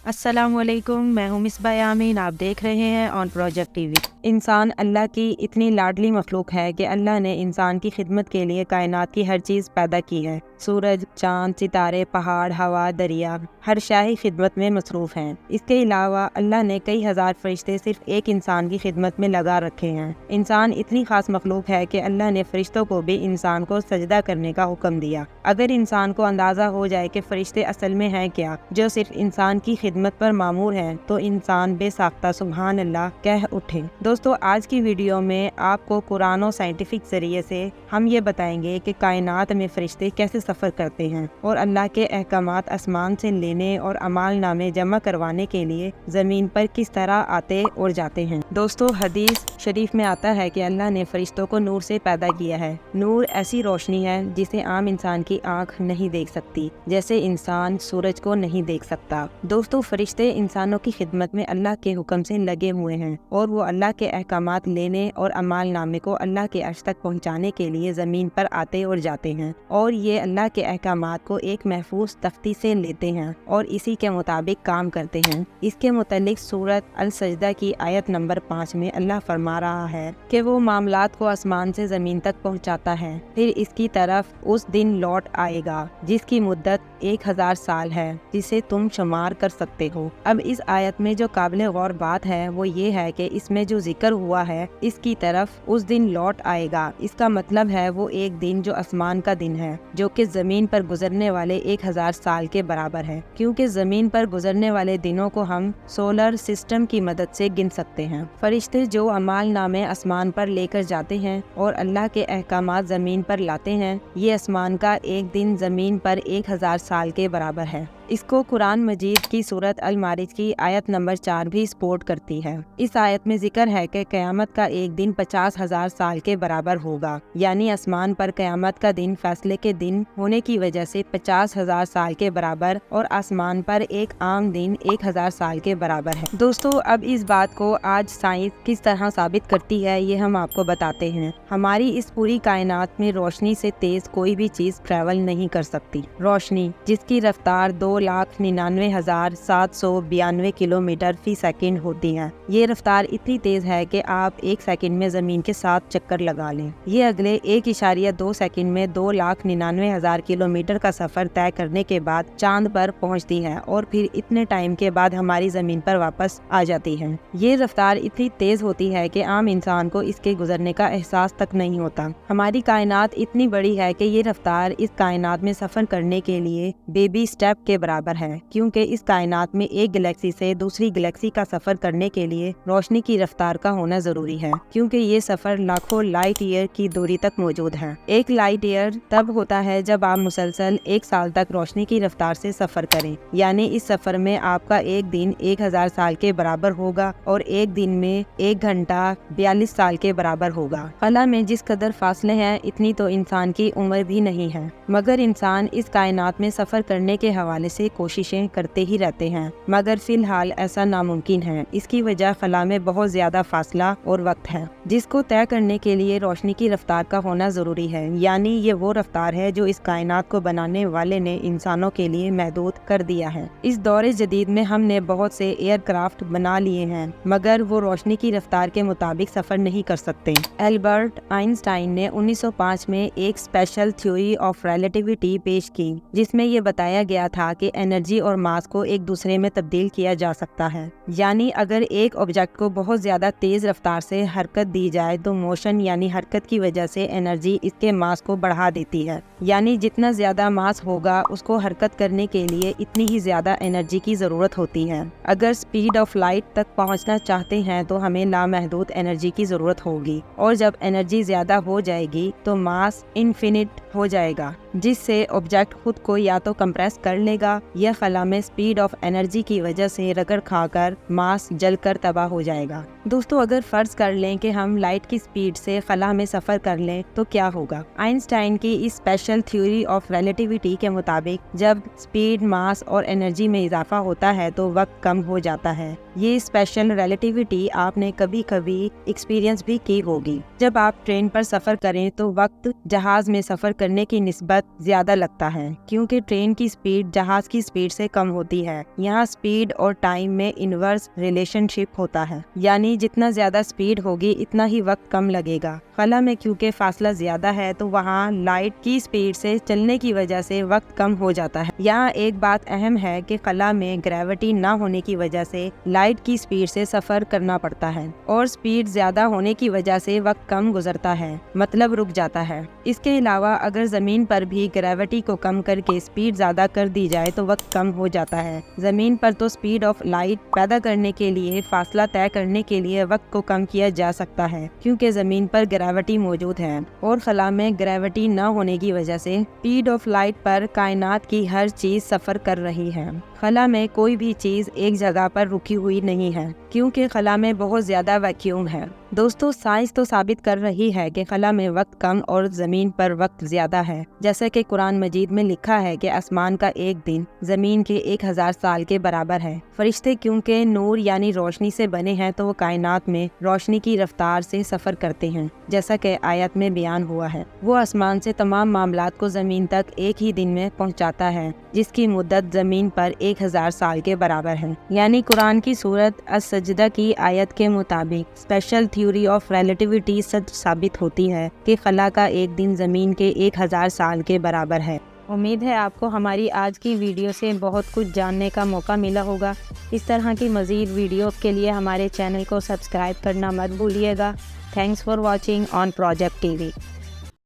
अस्सलामुअलैकुम, मैं हूँ मिसबा यामीन। आप देख रहे हैं ऑन प्रोजेक्ट टीवी। इंसान अल्लाह की इतनी लाडली मखलूक है कि अल्लाह ने इंसान की खिदमत के लिए कायनात की हर चीज़ पैदा की है। सूरज, चाँद, सितारे, पहाड़, हवा, दरिया, हर शाही खिदमत में मसरूफ़ हैं। इसके अलावा अल्लाह ने कई हज़ार फरिश्ते सिर्फ एक इंसान की खिदमत में लगा रखे हैं। इंसान इतनी ख़ास मखलूक है कि अल्लाह ने फरिश्तों को भी इंसान को सजदा करने का हुक्म दिया। अगर इंसान को अंदाज़ा हो जाए कि फरिश्ते असल में हैं क्या, जो सिर्फ इंसान की खिदमत पर मामूर हैं, तो इंसान बेसाख्ता सुभान अल्लाह कह उठे। दोस्तों, आज की वीडियो में आपको कुरान और साइंटिफिक जरिए से हम ये बताएंगे कि कायनात में फरिश्ते कैसे सफ़र करते हैं और अल्लाह के अहकामात आसमान से लेने और अमाल नामे जमा करवाने के लिए ज़मीन पर किस तरह आते और जाते हैं। दोस्तों, हदीस शरीफ में आता है कि अल्लाह ने फरिश्तों को नूर से पैदा किया है। नूर ऐसी रोशनी है जिसे आम इंसान की आँख नहीं देख सकती, जैसे इंसान सूरज को नहीं देख सकता। दोस्तों, फरिश्ते इंसानों की खिदमत में अल्लाह के हुक्म से लगे हुए हैं और वो अल्लाह के अहकामात लेने और अमाल नामे को अल्लाह के अर्श तक पहुँचाने के लिए ज़मीन पर आते और जाते हैं और ये अल्लाह के अहकामात को एक महफूज तख्ती से लेते हैं और इसी के मुताबिक काम करते हैं। इसके मुतालिक सूरत अल सजदा की आयत नंबर 5 में अल्लाह फरमा रहा है कि वो मामलात को आसमान से ज़मीन तक पहुँचाता है, फिर इसकी तरफ उस दिन लौट आएगा जिसकी मुद्दत 1000 साल है, जिसे तुम शुमार कर सकते हो। अब इस आयत में जो काबिल गौर बात है वो ये है कि इसमें जो जिक्र हुआ है इसकी तरफ उस दिन लौट आएगा, इसका मतलब है वो एक दिन जो आसमान का दिन है, जो कि जमीन पर गुजरने वाले 1000 साल के बराबर है, क्योंकि जमीन पर गुजरने वाले दिनों को हम सोलर सिस्टम की मदद से गिन सकते हैं। फरिश्ते जो अमाल नामे आसमान पर लेकर जाते हैं और अल्लाह के अहकामात जमीन पर लाते हैं, ये आसमान का एक दिन जमीन पर 1000 साल के बराबर है। इसको कुरान मजीद की सूरत अल मारिज की आयत नंबर 4 भी सपोर्ट करती है। इस आयत में जिक्र है कि क़यामत का एक दिन 50,000 साल के बराबर होगा, यानी आसमान पर क़यामत का दिन फैसले के दिन होने की वजह से 50,000 साल के बराबर और आसमान पर एक आम दिन 1000 साल के बराबर है। दोस्तों, अब इस बात को आज साइंस किस तरह साबित करती है ये हम आपको बताते हैं। हमारी इस पूरी कायनात में रोशनी से तेज कोई भी चीज ट्रैवल नहीं कर सकती। रोशनी जिसकी रफ्तार 2,99,792 किलोमीटर फी सेकंड होती है। ये रफ्तार इतनी तेज है कि आप एक सेकंड में जमीन के 7 चक्कर लगा लें। ये अगले 1.2 सेकंड में 2,99,000 किलोमीटर का सफर तय करने के बाद चांद पर पहुंचती है और फिर इतने टाइम के बाद हमारी जमीन पर वापस आ जाती है। ये रफ्तार इतनी तेज होती है कि आम इंसान को इसके गुजरने का एहसास तक नहीं होता। हमारी कायनात इतनी बड़ी है कि ये रफ्तार इस कायनात में सफर करने के लिए बेबी स्टेप के बराबर है, क्योंकि इस कायनात में एक गैलेक्सी से दूसरी गैलेक्सी का सफर करने के लिए रोशनी की रफ्तार का होना जरूरी है, क्योंकि ये सफर लाखों लाइट ईयर की दूरी तक मौजूद है। एक लाइट ईयर तब होता है जब आप मुसलसल 1 साल तक रोशनी की रफ्तार से सफर करें, यानी इस सफर में आपका एक दिन 1000 साल के बराबर होगा और एक दिन में 1 घंटा 42 साल के बराबर होगा। खला में जिस कदर फासले हैं इतनी तो इंसान की उम्र भी नहीं है, मगर इंसान इस कायनात में सफर करने के हवाले से कोशिशें करते ही रहते हैं, मगर फिलहाल ऐसा नामुमकिन है। इसकी वजह खला में बहुत ज्यादा फासला और वक्त है, जिसको तय करने के लिए रोशनी की रफ्तार का होना जरूरी है, यानी ये वो रफ्तार है जो इस कायनात को बनाने वाले ने इंसानों के लिए महदूद कर दिया है। इस दौरे जदीद में हमने बहुत से एयरक्राफ्ट बना लिए हैं, मगर वो रोशनी की रफ्तार के मुताबिक सफर नहीं कर सकते। एल्बर्ट आइंस्टाइन ने 1905 में एक स्पेशल थ्योरी ऑफ रिलेटिविटी पेश की, जिसमें ये बताया गया था कि एनर्जी और मास को एक दूसरे में तब्दील किया जा सकता है, यानी अगर एक ऑब्जेक्ट को बहुत ज्यादा तेज रफ्तार से हरकत दी जाए तो मोशन यानी हरकत की वजह से एनर्जी इसके मास को बढ़ा देती है, यानी जितना ज्यादा मास होगा उसको हरकत करने के लिए इतनी ही ज्यादा एनर्जी की जरूरत होती है। अगर स्पीड ऑफ लाइट तक पहुंचना चाहते हैं तो हमें लामहदूद एनर्जी की जरूरत होगी, और जब एनर्जी ज्यादा हो जाएगी तो मास इनफिनिट हो जाएगा, जिससे ऑब्जेक्ट खुद को या तो कंप्रेस कर लेगा या खला में स्पीड ऑफ एनर्जी की वजह से रगड़ खाकर मास जलकर तबाह हो जाएगा। दोस्तों, अगर फर्ज कर लें कि हम लाइट की स्पीड से खला में सफर कर लें तो क्या होगा? आइंस्टाइन की इस स्पेशल थ्योरी ऑफ रिलेटिविटी के मुताबिक जब स्पीड, मास और एनर्जी में इजाफा होता है तो वक्त कम हो जाता है, ये स्पेशल रिलेटिविटी आपने कभी कभी एक्सपीरियंस भी की होगी। जब आप ट्रेन पर सफ़र करें तो वक्त जहाज़ में सफ़र करने की निस्बत ज़्यादा लगता है, क्योंकि ट्रेन की स्पीड जहाज़ की स्पीड से कम होती है। यहाँ स्पीड और टाइम में इनवर्स रिलेशनशिप होता है, यानी जितना ज़्यादा स्पीड होगी इतना ही वक्त कम लगेगा। खला में क्योंकि फासला ज़्यादा है तो वहाँ लाइट की स्पीड से चलने की वजह से वक्त कम हो जाता है। यहाँ एक बात अहम है कि खला में ग्रेविटी ना होने की वजह से लाइट की स्पीड से सफ़र करना पड़ता है और स्पीड ज़्यादा होने की वजह से वक्त कम गुजरता है, मतलब रुक जाता है। इसके अलावा अगर ज़मीन पर भी ग्रेविटी को कम करके स्पीड ज़्यादा कर दी जाए तो वक्त कम हो जाता है। ज़मीन पर तो स्पीड ऑफ लाइट पैदा करने के लिए फासला तय करने के लिए वक्त को कम किया जा सकता है, क्योंकि ज़मीन पर ग्रेविटी मौजूद है, और खला में ग्रेविटी न होने की वजह से स्पीड ऑफ लाइट पर कायनात की हर चीज़ सफ़र कर रही है। खला में कोई भी चीज़ एक जगह पर रुकी हुई नहीं है, क्योंकि खला में बहुत ज़्यादा वैक्यूम है। दोस्तों, साइंस तो साबित कर रही है कि खला में वक्त कम और ज़मीन पर वक्त ज़्यादा है। जैसा कि कुरान मजीद में लिखा है कि आसमान का एक दिन ज़मीन के 1000 साल के बराबर है। फरिश्ते क्योंकि नूर यानी रोशनी से बने हैं तो वो कायनात में रोशनी की रफ्तार से सफ़र करते हैं, जैसा कि आयत में बयान हुआ है। वो आसमान से तमाम मामलात को ज़मीन तक एक ही दिन में पहुँचाता है, जिसकी मुद्दत ज़मीन पर 1000 साल के बराबर है। यानी कुरान की सूरत अस-सजदा की आयत के मुताबिक स्पेशल थ्योरी ऑफ रिलेटिविटी सच साबित होती है कि खला का एक दिन ज़मीन के 1000 साल के बराबर है। उम्मीद है आपको हमारी आज की वीडियो से बहुत कुछ जानने का मौका मिला होगा। इस तरह की मज़ीद वीडियो के लिए हमारे चैनल को सब्सक्राइब करना मत भूलिएगा। Thanks for watching on project TV.